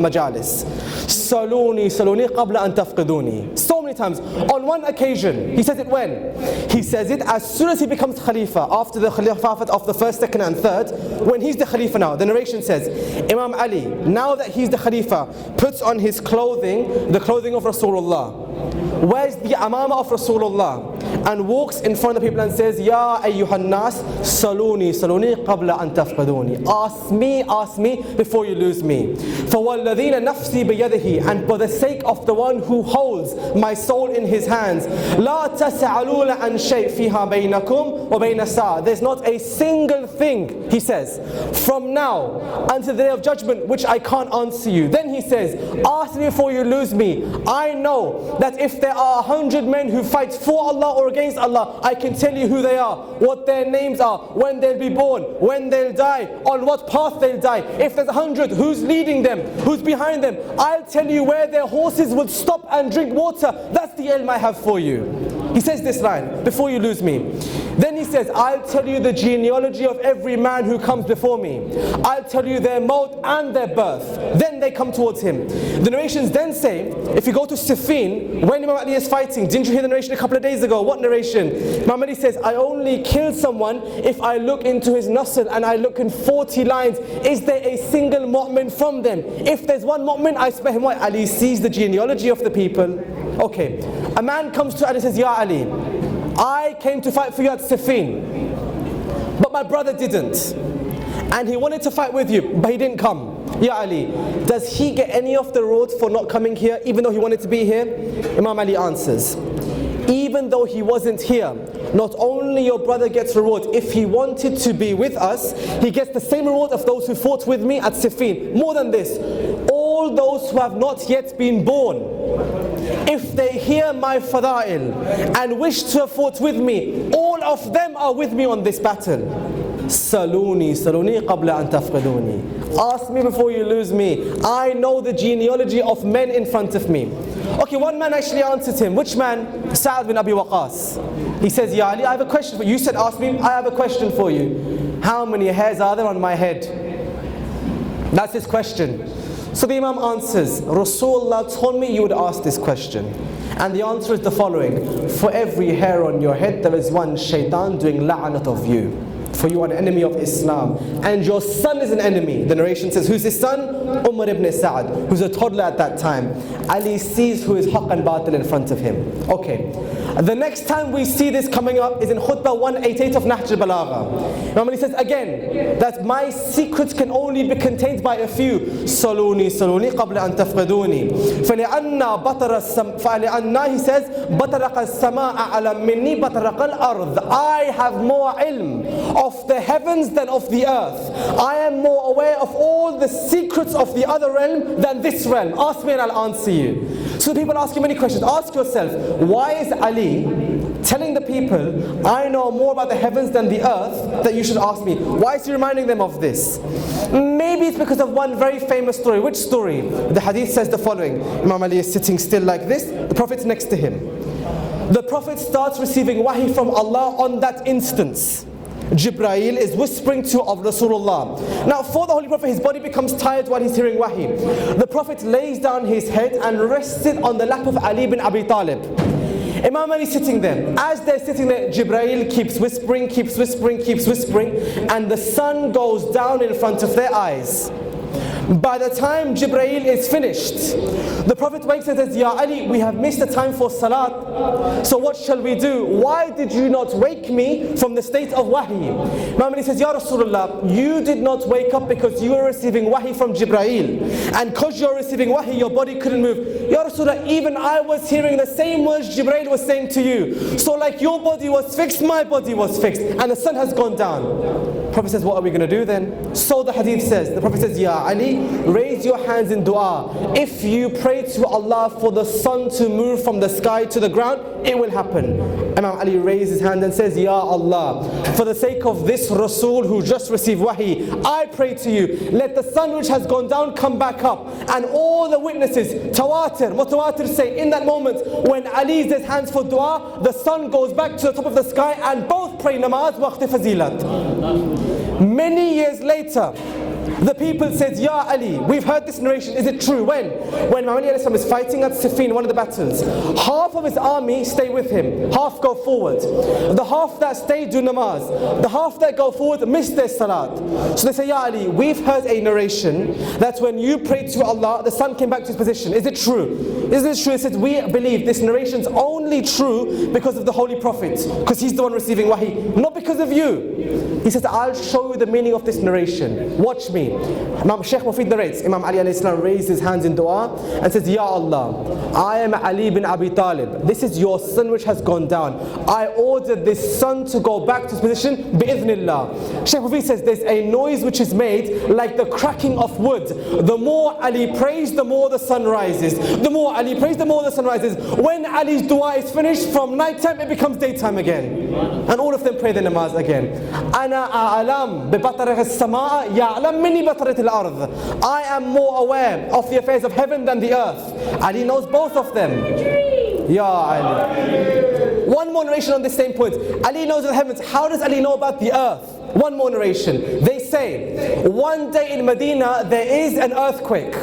majalis. Saluni, saluni qabla an tafqiduni. So many times. On one occasion, he says it when? He says it as soon as he becomes Khalifa, after the Khilafat of the first, second and third, when he's the Khalifa now. The narration says, Imam Ali, now that he's the Khalifa, puts on his clothing, the clothing of Rasulullah, wears the amama of Rasulullah, and walks in front of the people and says, Ya ayyuhan nas, saluni, saluni qabla an tafqiduni. Ask me before you lose me. فَوَالَّذِينَ نَفْسِي بِيَدِهِ, and for the sake of the one who holds my soul in his hands, لَا تَسْأَلُونَ عَنْ شَيْءٍ فِيهَا بَيْنَكُمْ وَبَيْنَ السَّاعَةِ. There's not a single thing, he says, from now until the day of judgment which I can't answer you. Then he says, ask me before you lose me. I know that if there are 100 men who fight for Allah or against Allah, I can tell you who they are, what their names are, when they'll be born, when they'll die, on what path they'll die. If there's 100, who's leading them, who's behind them, I'll tell you where their horses will stop and drink water. That's the ilm I have for you. He says this line, before you lose me. Then he says, I'll tell you the genealogy of every man who comes before me. I'll tell you their mode and their birth. Then they come towards him. The narrations then say, if you go to Siffin, when Imam Ali is fighting, didn't you hear the narration a couple of days ago? What narration? Imam Ali says, I only kill someone if I look into his nasl and I look in 40 lines. Is there a single mu'min from them? If there's one mu'min, I spare him. Why? Ali sees the genealogy of the people. Okay, a man comes to Ali and says, Ya Ali, I came to fight for you at Siffin, but my brother didn't. And he wanted to fight with you, but he didn't come. Ya Ali, does he get any of the rewards for not coming here, even though he wanted to be here? Imam Ali answers, even though he wasn't here, not only your brother gets reward, if he wanted to be with us, he gets the same reward of those who fought with me at Siffin. More than this, all those who have not yet been born, if they hear my fada'il and wish to have fought with me, all of them are with me on this battle. Saluni, saluni qabla an tafqiduni. Ask me before you lose me. I know the genealogy of men in front of me. Okay, one man actually answered him. Which man? Sa'ad bin Abi Waqqas. He says, Ya Ali, I have a question for you. You said ask me, I have a question for you. How many hairs are there on my head? That's his question. So the Imam answers, Rasulullah told me you would ask this question. And the answer is the following: for every hair on your head there is one shaitan doing la'anat of you. For you are an enemy of Islam, and your son is an enemy. The narration says, who's his son? Umar ibn Sa'ad, who's a toddler at that time. Ali sees who is haqq and batil in front of him. Okay, the next time we see this coming up is in khutbah 188 of Nahj al-Balagha. Imam Ali says again, that my secrets can only be contained by a few. Saluni, saluni qabla an tafqiduni. فَلِأَنَّا بَطَرَ فَلِأَنَّا, he says, بَطَرَقَ السَّمَاءَ عَلَى مِنِّي بَطَرَقَ الْأَرْضِ. I have more ilm of the heavens than of the earth. I am more aware of all the secrets of the other realm than this realm. Ask me and I'll answer you. So people ask you many questions. Ask yourself, why is Ali telling the people, I know more about the heavens than the earth, that you should ask me? Why is he reminding them of this? Maybe it's because of one very famous story. Which story? The hadith says the following. Imam Ali is sitting still like this, the Prophet's next to him. The Prophet starts receiving wahi from Allah on that instance. Jibreel is whispering to of Rasulullah. Now for the Holy Prophet, his body becomes tired while he's hearing wahi. The Prophet lays down his head and rests it on the lap of Ali bin Abi Talib. Imam Ali sitting there. As they're sitting there, Jibreel keeps whispering, and the sun goes down in front of their eyes. By the time Jibreel is finished, the Prophet wakes and says, Ya Ali, we have missed the time for salat. So what shall we do? Why did you not wake me from the state of wahi? Imam Ali says, Ya Rasulullah, you did not wake up because you were receiving wahi from Jibreel. And because you're receiving wahi, your body couldn't move. Ya Rasulullah, even I was hearing the same words Jibreel was saying to you. So like your body was fixed, my body was fixed. And the sun has gone down. The Prophet says, what are we going to do then? So the hadith says, the Prophet says, Ya Ali, raise your hands in dua. If you pray to Allah for the sun to move from the sky to the ground, it will happen. Imam Ali raised his hand and says, Ya Allah, for the sake of this Rasul who just received wahi, I pray to you, let the sun which has gone down come back up. And all the witnesses, mutawatir say, in that moment when Ali raised his hands for dua, the sun goes back to the top of the sky and both pray namaz waqt fazilat. Many years later, The people said, Ya Ali, we've heard this narration, is it true? When Imam Ali is fighting at Siffin, one of the battles, half of his army stay with him, half go forward. The half that stay do namaz. The half that go forward miss their salat. So they say, Ya Ali, we've heard a narration that when you prayed to Allah, the sun came back to his position. Is it true? Is it true? He said, we believe this narration is only true because of the Holy Prophet, because he's the one receiving wahi, not because of you. He says, I'll show you the meaning of this narration. Watch me. Imam Shaykh Mufid narrates, Imam Ali alayhi salam raised his hands in dua and says, Ya Allah, I am Ali bin Abi Talib. This is your son which has gone down. I ordered this son to go back to his position, bi'idhnillah. Shaykh Mufid says, there's a noise which is made like the cracking of wood. The more Ali prays, the more the sun rises. The more Ali prays, the more the sun rises. When Ali's dua is finished, from night time it becomes daytime again. And all of them pray the namaz again. Ana a'alam bi batarih as-samaa ya'lam minni batarat al-ard. I am more aware of the affairs of heaven than the earth. Ali knows both of them. Ya Ali. One more narration on this same point. Ali knows the heavens. How does Ali know about the earth? One more narration. They say, one day in Medina there is an earthquake.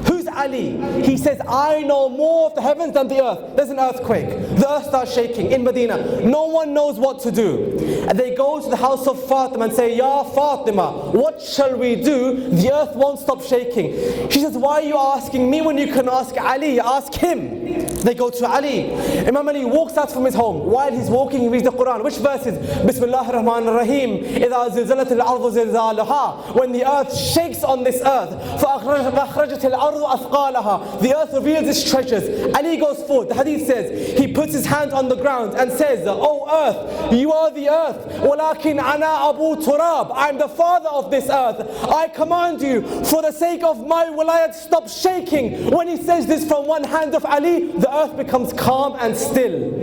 Who's Ali? He says, I know more of the heavens than the earth. There's an earthquake. The earth starts shaking in Medina. No one knows what to do. And they go to the house of Fatima and say, Ya Fatima, what shall we do? The earth won't stop shaking. She says, why are you asking me when you can ask Ali? Ask him. They go to Ali. Imam Ali walks out from his home. While he's walking, he reads the Quran. Which verses? Bismillahir Rahmanir Rahim. إِذَا زِلْزَلَتِ الْأَرْضُ زِلْزَالَهَا. When the earth shakes on this earth, فَأَخْرَجَتِ الْأَرْضُ أَثْقَالَهَا. The earth reveals its treasures. Ali goes forward. The hadith says, he puts his hand on the ground and says, O earth, you are the earth. وَلَكِنْ أَنَا أَبُو تُرَابٍ. I'm the father of this earth. I command you, for the sake of my wilayah, stop shaking. When he says this from one hand of Ali, the earth becomes calm and still.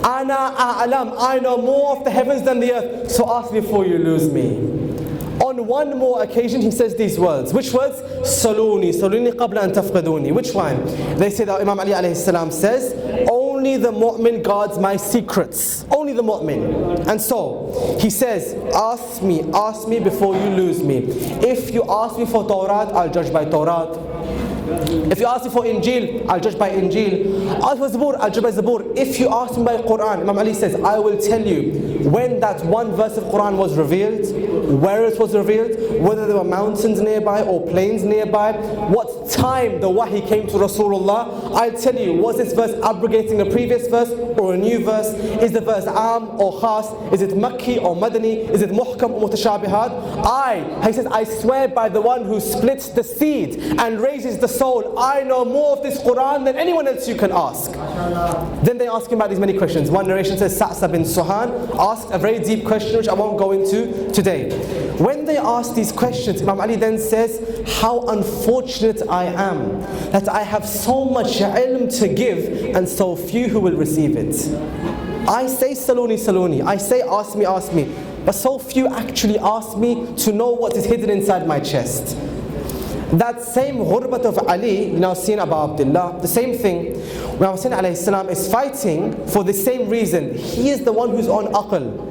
Ana a'lam, I know more of the heavens than the earth, so ask me before you lose me. On one more occasion he says these words. Which words? Saluni qabla an tafqiduni. Which one? They say that Imam Ali alayhi salam says, only the mu'min guards my secrets. Only the mu'min. And so he says, ask me before you lose me. If you ask me for Tawrat, I'll judge by Tawrat. If you ask me for Injil, I'll judge by Injil. Ask for Zabur, I'll judge by Zabur. If you ask me by Quran, Imam Ali says, I will tell you when that one verse of Quran was revealed, where it was revealed, whether there were mountains nearby or plains nearby, what time the wahi came to Rasulullah. I'll tell you, was this verse abrogating a previous verse or a new verse? Is the verse Am or Khas? Is it Makki or Madani? Is it Muhkam or Mutashabihat? He says, I swear by the one who splits the seed and raises the soul, I know more of this Quran than anyone else you can ask. Then they ask him about these many questions. One narration says Sa'sa bin Suhan asked a very deep question which I won't go into today. When they ask these questions, Imam Ali then says, how unfortunate I am that I have so much ilm to give and so few who will receive it. I say saluni, I say ask me, but so few actually ask me to know what is hidden inside my chest. That same ghurbat of Ali, you now seen Abu Abdullah, the same thing, when Hussain alayhi salam is fighting for the same reason. He is the one who's on aql.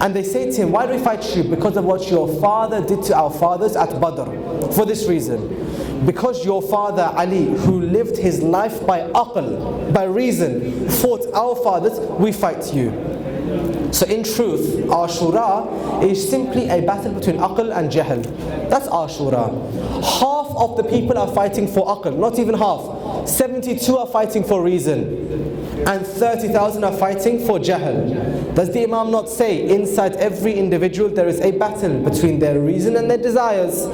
And they say to him, why do we fight you? Because of what your father did to our fathers at Badr. For this reason. Because your father Ali, who lived his life by aql, by reason, fought our fathers, we fight you. So in truth, Ashura is simply a battle between aql and jahl. That's Ashura. Half of the people are fighting for aql, not even half. 72 are fighting for reason. And 30,000 are fighting for jahl. Does the Imam not say, inside every individual there is a battle between their reason and their desires?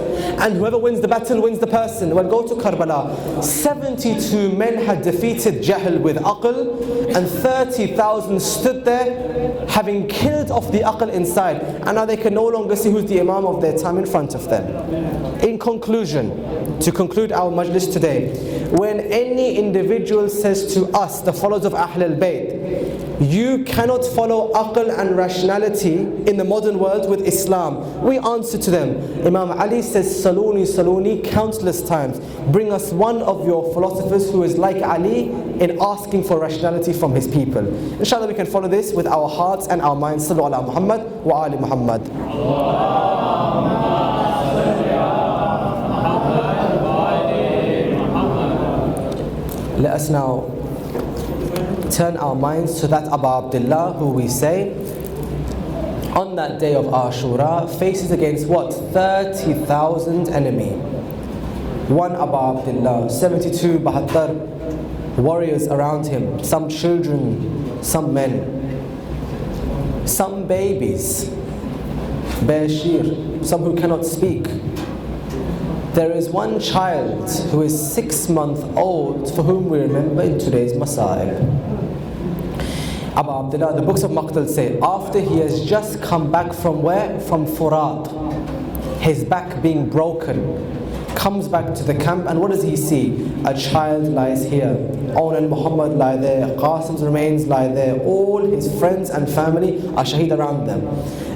And whoever wins the battle wins the person. Well, go to Karbala. 72 men had defeated jahl with aql, and 30,000 stood there having killed off the aql inside. And now they can no longer see who's the Imam of their time in front of them. In conclusion, to conclude our majlis today, when any individual says to us, the followers of Ahl al-Bayt, you cannot follow aql and rationality in the modern world with Islam, we answer to them, Imam Ali says, Saluni countless times. Bring us one of your philosophers who is like Ali in asking for rationality from his people. Inshallah we can follow this with our hearts and our minds. Sallu ala Muhammad wa ali Muhammad. Let us now turn our minds to that Abu Abdullah who we say on that day of Ashura faces against what? 30,000 enemy. One Abu Abdullah, 72 Bahattar warriors around him, some children, some men, some babies, Bashir, some who cannot speak. There is one child who is 6 months old for whom we remember in today's Masail. Abu Abdullah, the books of Maqtal say, after he has just come back from where? From Furat, his back being broken, comes back to the camp, and what does he see? A child lies here. Own and Muhammad lie there. Qasim's remains lie there. All his friends and family are shaheed around them.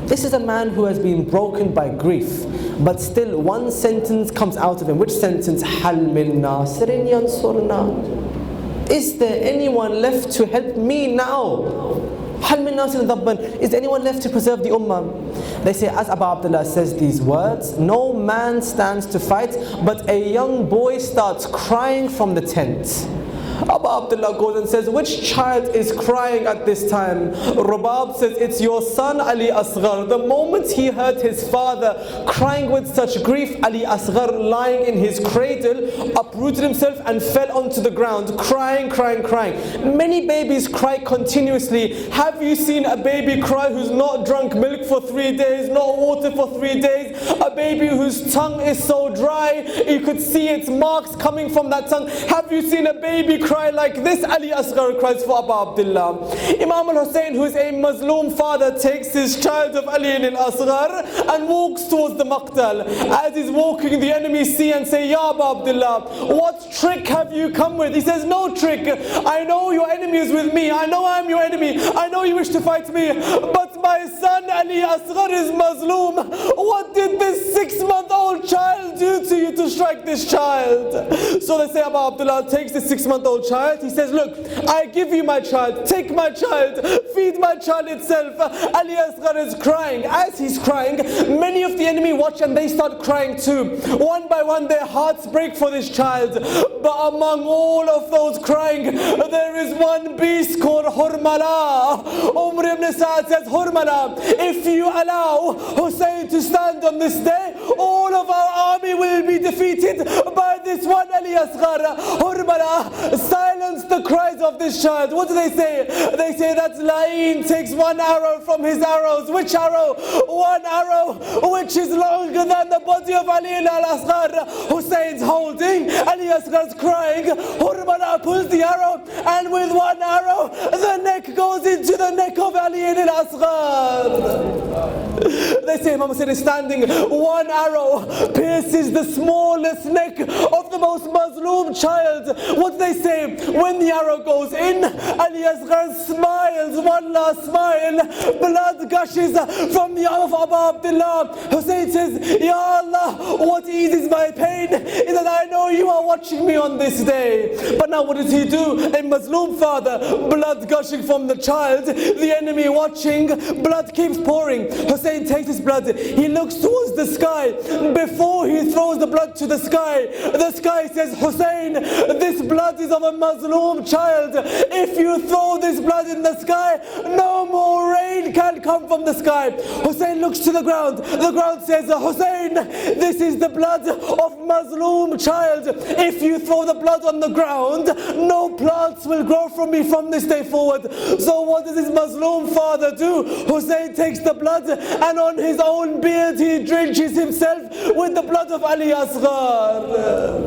This is a man who has been broken by grief, but still one sentence comes out of him. Which sentence? Hal min nasirin yansurna. Is there anyone left to help me now? Hal min nasirin dabban. Is there anyone left to preserve the ummah? They say, as Abu Abdullah says these words, no man stands to fight, but a young boy starts crying from the tent. Abu Abdullah goes and says, which child is crying at this time? Rabab says, it's your son Ali Asghar. The moment he heard his father crying with such grief, Ali Asghar, lying in his cradle, uprooted himself and fell onto the ground, crying, crying, crying. Many babies cry continuously. Have you seen a baby cry who's not drunk milk for 3 days, not water for 3 days? A baby whose tongue is so dry, you could see its marks coming from that tongue. Have you seen a baby cry like this? Ali Asghar cries for Abu Abdullah. Imam al-Hussain, who is a Mazloom father, takes his child of Ali al-Asghar and walks towards the Maqtal. As he's walking, the enemy see and say, Ya Abu Abdullah, what trick have you come with? He says, no trick. I know your enemy is with me. I know I'm your enemy. I know you wish to fight me. But my son Ali Asghar is Mazloom. What did this 6-month-old child do to you to strike this child? So they say Abu Abdullah takes the 6-month-old child. He says, look, I give you my child. Take my child. Feed my child itself. Ali Asghar is crying. As he's crying, many of the enemy watch and they start crying too. One by one, their hearts break for this child. But among all of those crying, there is one beast called Hurmala. Umar ibn Sa'ad says, Hurmala, if you allow Hussain to stand on this day, all of our army will be defeated by this one Ali Asghar. Hurmala, silence the cries of this child. What do they say? They say that Lain takes one arrow from his arrows. Which arrow? One arrow which is longer than the body of Ali al-Asghar. Hussein's holding, Ali Asghar's crying. Hurmala pulls the arrow, and with one arrow, the neck goes into the neck of Ali al-Asghar. They say Imam Hussain is standing, one arrow pierces the smallest neck of the most Mazloom child. What do they say? When the arrow goes in, Ali Asghar smiles, one last smile. Blood gushes from the arm of Abu Abdullah. Hussain says, Ya Allah, what eases my pain is that I know you are watching me on this day. But now what does he do? A Mazloom father, blood gushing from the child, the enemy watching, blood keeps pouring. Hussain takes his blood, he looks towards the sky. Before he throws the blood to the sky says, Hussain, this blood is of a Mazloom child. If you throw this blood in the sky, no more rain can come from the sky. Hussain looks to the ground says, Hussain, this is the blood of Mazloom child. If you throw the blood on the ground, no plants will grow from me from this day forward. So what does his Mazloom father do? Hussain takes the blood and on his own beard he drenches himself with the blood of Ali Asghar.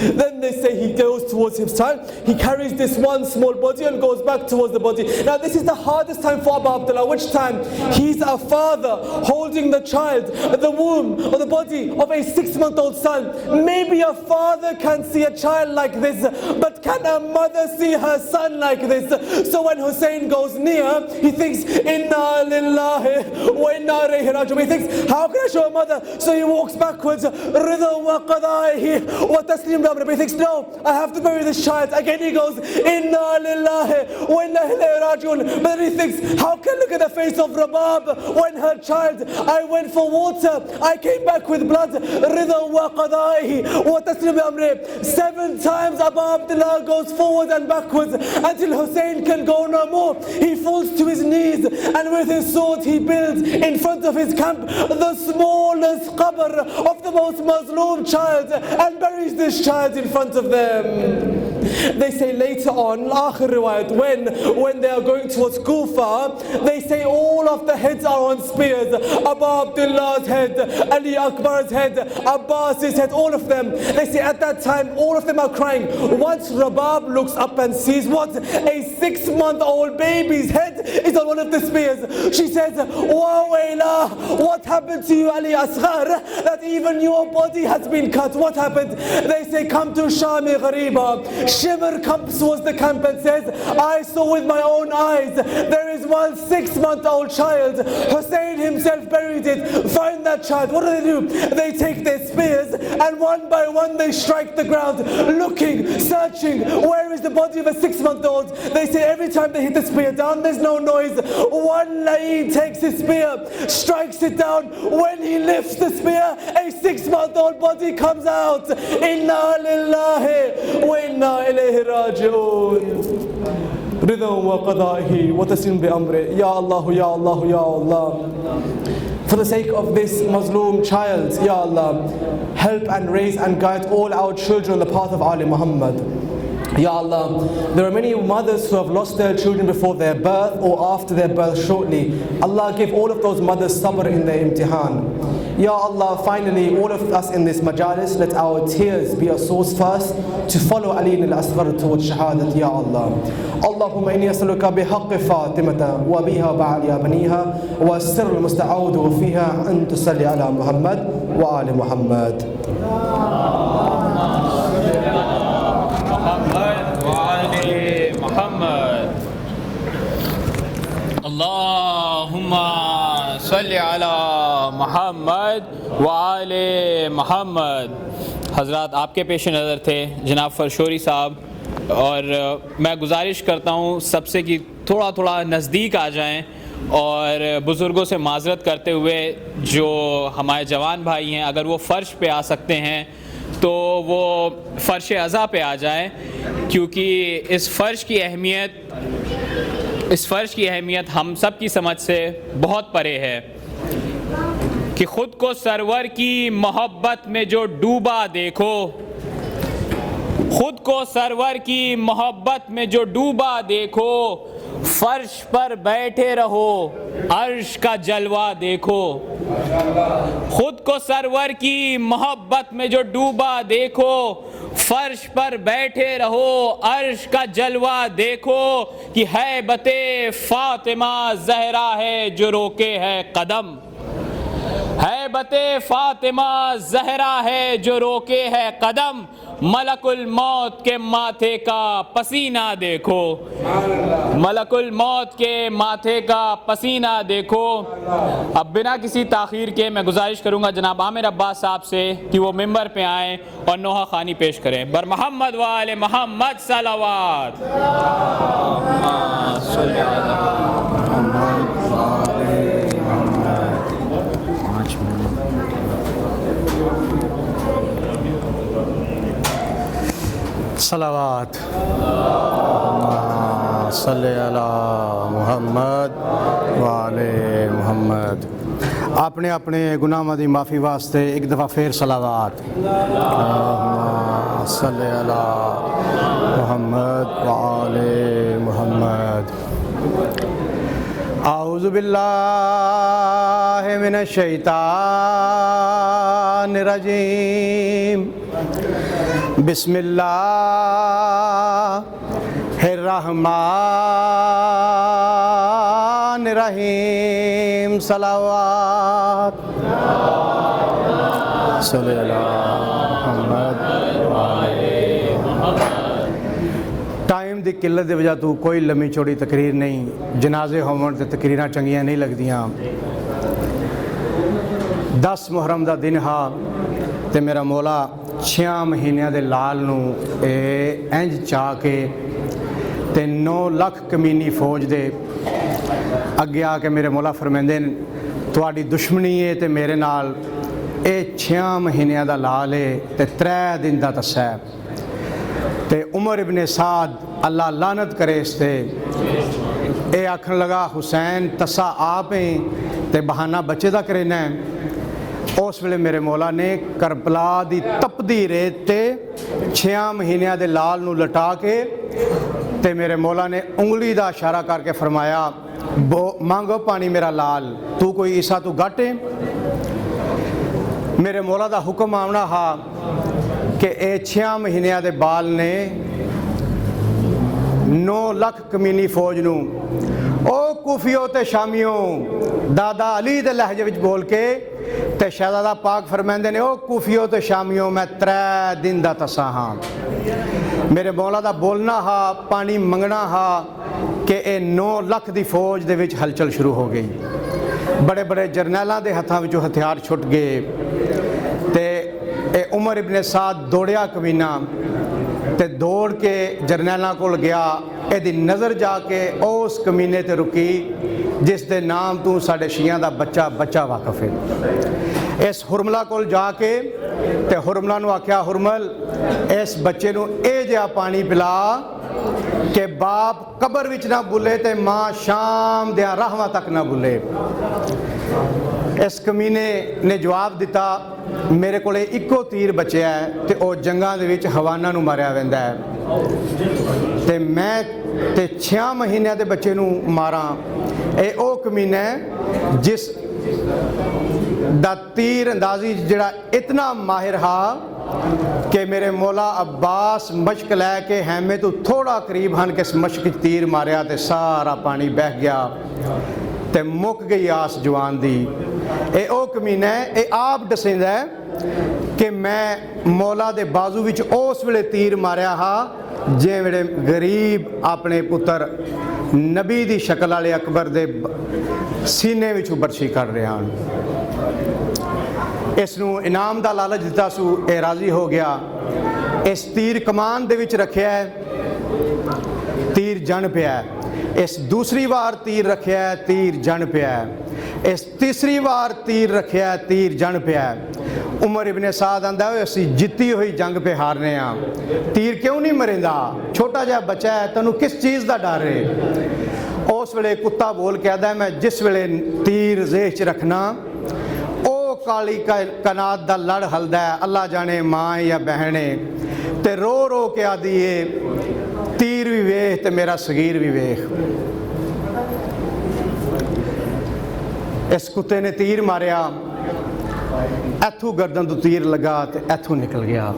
Then they say he goes towards his child, he carries this one small body and goes back towards the body. Now this is the hardest time for Abu Abdullah. Which time? He's a father holding the child, the womb or the body of a 6-month-old son. Maybe a father can see a child like this, but can a mother see her son like this? So when Hussain goes near, he thinks, Inna lillahi wa inna ilayhi raji'un. He thinks, how can I show a mother? So he walks backwards, Rida wa qadaihi wa taslim. He thinks, no, I have to bury this child. Again he goes, Inna lillahi wa inna ilayhi raji'un. But then he thinks, how can I look at the face of Rabab when her child, I went for water, I came back with blood. Rida wa qadaihi wa taslim bi amri. 7 times Abu Abdullah goes forward and backwards until Hussain can go no more. He falls to his knees and with his sword he builds in front of his camp the smallest qabr of the most Muslim child and buries this child in front of them. They say later on, akhir riwayat, when they are going towards Kufa, they say all of the heads are on spears. Abu Abdullah's head, Ali Akbar's head, Abbas's head, all of them. They say at that time all of them are crying. Once Rabab looks up and sees what? A 6-month-old baby's head is on one of the spears. She says, Wa wayla, what happened to you, Ali Asghar, that even your body has been cut? What happened? They say, come to Shah Ghariba. Shimmer comes towards the camp and says, I saw with my own eyes, there is one 6-month-old child. Hussain himself buried it. Find that child. What do? They take their spears and one by one they strike the ground, looking, searching, where is the body of a 6-month-old? They say every time they hit the spear down, there's no noise. One la'een takes his spear, strikes it down. When he lifts the spear, a 6-month-old body comes out. Inna lillahi wa inna ilayhi raji'un. Rida wa qadaihi wa taslim bi amri. Ya Allah, Ya Allah, Ya Allah. For the sake of this Muslim child, Ya Allah, help and raise and guide all our children on the path of Ali Muhammad. Ya Allah, there are many mothers who have lost their children before their birth or after their birth shortly. Allah, give all of those mothers sabr in their imtihan. Ya Allah, finally, all of us in this majalis, let our tears be a source first to follow Ali al-Asghar towards shahadat, Ya Allah. Allahumma inni as'aluka bihaqq Fatimata wa biha ba'aliya baniha wa as-sirr al-musta'awdu fiha an tusalli ala Muhammad wa ali Muhammad. Allahumma salli ala Muhammad wa ali Muhammad. हज़रात आपके पेश नज़र थे जनाब फरशोरी साहब, और मैं गुजारिश करता हूँ सबसे कि थोड़ा थोड़ा नज़दीक आ जाएं और बुज़ुर्गों से माज़रत करते हुए जो हमारे जवान भाई हैं, अगर वो फ़र्श पे आ सकते हैं तो वो फ़र्श अज़ा पे आ जाएं, क्योंकि इस फ़र्श की अहमियत हम सब की समझ से बहुत परे है कि ख़ुद को सरवर की मोहब्बत में जो डूबा देखो, खुद को सरवर की मोहब्बत में जो डूबा देखो, फर्श पर बैठे रहो अर्श का जलवा देखो। खुद को सरवर की मोहब्बत में जो डूबा देखो, फर्श पर बैठे रहो अर्श का जलवा देखो, कि हैबते फातिमा ज़हरा है जो रोके है कदम। हैबते फातिमा ज़हरा है जो रोके है कदम, मलकुल मौत के माथे का पसीना देखो, मलकुल मौत के माथे का पसीना देखो। अब बिना किसी ताख़ीर के मैं गुजारिश करूँगा जनाब आमिर अब्बास साहब से कि वो मिंबर पे आएँ और नोहा ख़ानी पेश करें। बर मोहम्मद व आले मोहम्मद सलावत। सलावत सल्ले अला मुहम्मद व आले मुहम्मद। अपने अपने गुनाहों की माफ़ी वास्ते एक दफ़ा फिर सलावत सल्ले अला मुहम्मद व आले मुहम्मद। आऊज़ु बिल्लाहि मिनश शैतानिर रजीम। बिस्मिल्लाहिर्रहमानिर्रहीम। सलावत टाइम की किल्लत की वजह तो कोई लम्मी चौड़ी तकरीर नहीं, जनाजे होवन ते तकरीरां चंगियां नहीं लगदियां। 10 मुहर्रम का दिन हा ते मेरा मौला 6 ਮਹੀਨਿਆਂ ਦੇ ਲਾਲ ਨੂੰ ਇਹ ਇੰਜ ਚਾਹ ਕੇ ਤੇ 9 ਲੱਖ ਕਮੀਨੀ ਫੌਜ ਦੇ ਅੱਗੇ ਆ ਕੇ ਮੇਰੇ ਮੌਲਾ ਫਰਮਾਉਂਦੇ ਨੇ ਤੁਹਾਡੀ ਦੁਸ਼ਮਣੀ ਹੈ ਤੇ ਮੇਰੇ ਨਾਲ ਇਹ 6 ਮਹੀਨਿਆਂ ਦਾ ਲਾਲ ਹੈ ਤੇ 3 ਦਿਨ ਦਾ ਤੱਸਾ ਹੈ। ਤੇ उमर इब्ने साद अल्लाह लानत करे इस ते ये आखन लगा हुसैन तसा आप हैं ते बहाना बच्चे दा करे ना। उस वेले मेरे मौला ने करबला दी तपदी रेत ते 6 महीनों दे लाल नू लटा के ते मेरे मौला ने उंगली दा इशारा करके फरमाया मांगो पानी मेरा लाल तू कोई ईसा तू घट है। मेरे मौला दा हुक्म आना हा कि ये 6 महीनों के बाल ने 9 लाख कमीनी फौज नू ओ कूफियों ते शामियों दादा अली दे लहजे विच बोल के ते शहजादा पाक फरमांदे ने ओ कूफियों ते शामियों मैं 3 दिन दा तसा हाँ। मेरे मौला दा बोलना हा पानी मंगना हा कि ये 9 लाख दी फौज दे विच हलचल शुरू हो गई। बड़े बड़े जरनैलों के हथां विचों हथियार छुट गए ते उमर इब्ने साद दौड़िया कमीना ते दौड़ के जरनैलों कोल गया। यदी नज़र जाके उस कमीने ते रुकी जिस दे नाम तू साडे शियां दा बच्चा बच्चा वाकफ है। इस हुरमला कोल जाके ते हुरमला नू आख्या हुरमल इस बच्चे नू ए जिहा पानी पिला कि बाप कबर विच ना भुले ते माँ शाम दियां राहवां तक ना भुले। इस कमीने ने जवाब दिता मेरे को इको तीर बचया है ते ओ जंगां दे विच हवाना नू मारिया वैंदा है ते मैं ते 6 महीनों के बच्चे नू मारा। ये ओ कमीना है जिस दा तीर अंदाजी जड़ा इतना माहिर हा कि मेरे मौला अब्बास मशक लैके हैमे तो थोड़ा करीब हन के मशक तीर मारिया ते सारा पानी बह गया ते मुक गई आस जवान दी। ये ओ कमीना है ये आप दसेंदा है कि मैं मौला दे बाजू विच उस वेले तीर मारिया हा जे वेले गरीब अपने पुत्र नबी दी शक्ल वाले अकबर दे सीने विचों बरछी कर रहे हैं। इसनू इनाम दा लालच दिता सू ये राजी हो गया। इस तीर कमान दे विच रखिया है तीर जन पिया है। इस दूसरी बार तीर रखिया है तीर जन पिया है। इस तीसरी बार तीर रखिया है तीर जन पिया है। उमर इब्ने साद आंदा है असी जित्ती हुई जंग पे हारने आ तीर क्यों नहीं मरेंदा छोटा जिहा बच्चा है तैनूं किस चीज़ का डर है। उस वेले कुत्ता बोल के आदा मैं जिस वेले तीर जेह च रखना ओ काली कनात दा लड़ हलदा है अल्लाह जाने माँ या बहन है ते रो रो के आदी है तीर भी वेख ते मेरा सगीर भी वेख। इस कुत्ते ने तीर मारिया इथों गर्दन तो तीर लगा तो इथों निकल गया।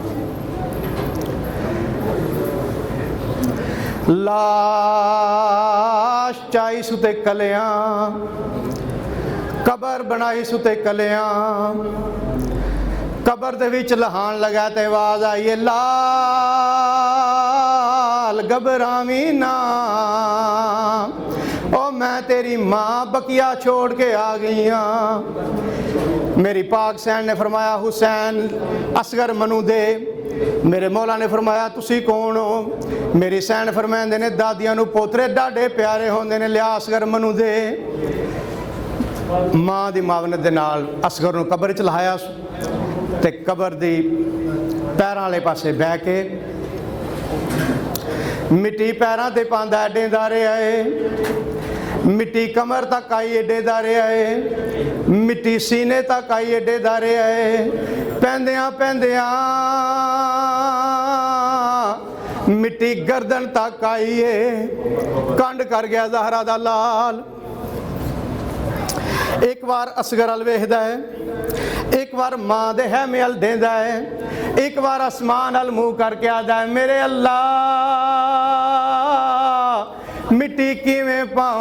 लाश चाई सुते कलियां कबर बनाई सुते कलियां कबर दे विच लहान लगा ते आवाज आई लाल घबरावी ना ओ मैं तेरी माँ बकिया छोड़ के आ गई हाँ। मेरी पाक सैन ने फरमाया हुसैन असगर मनु दे। मेरे मौला ने फरमाया तुसी कौन हो। मेरी सैन फरमांदे ने दादियां नू पोतरे डाडे प्यारे होंदे ने लिया असगर मनु दे। माँ दी मावनत दे नाल असगर नू कबर च लहाया ते कबर दी पैरां वाले पासे बह के मिट्टी पैरां ते पांदा एडेंदा रहा है मिट्टी कमर तक आई एडेंदा रहा है मिट्टी सीने तक आई एडेंदा रहा है पैंदियां पैंदियां मिट्टी गर्दन तक आई है कंड कर गया ज़हरा दा लाल। एक बार असगर अल वेखदा है एक बार माँ दे हैमे अल देंदा है एक बार आसमान अल मुँह करके आदा है मेरे अल्लाह मिट्टी किवें पावां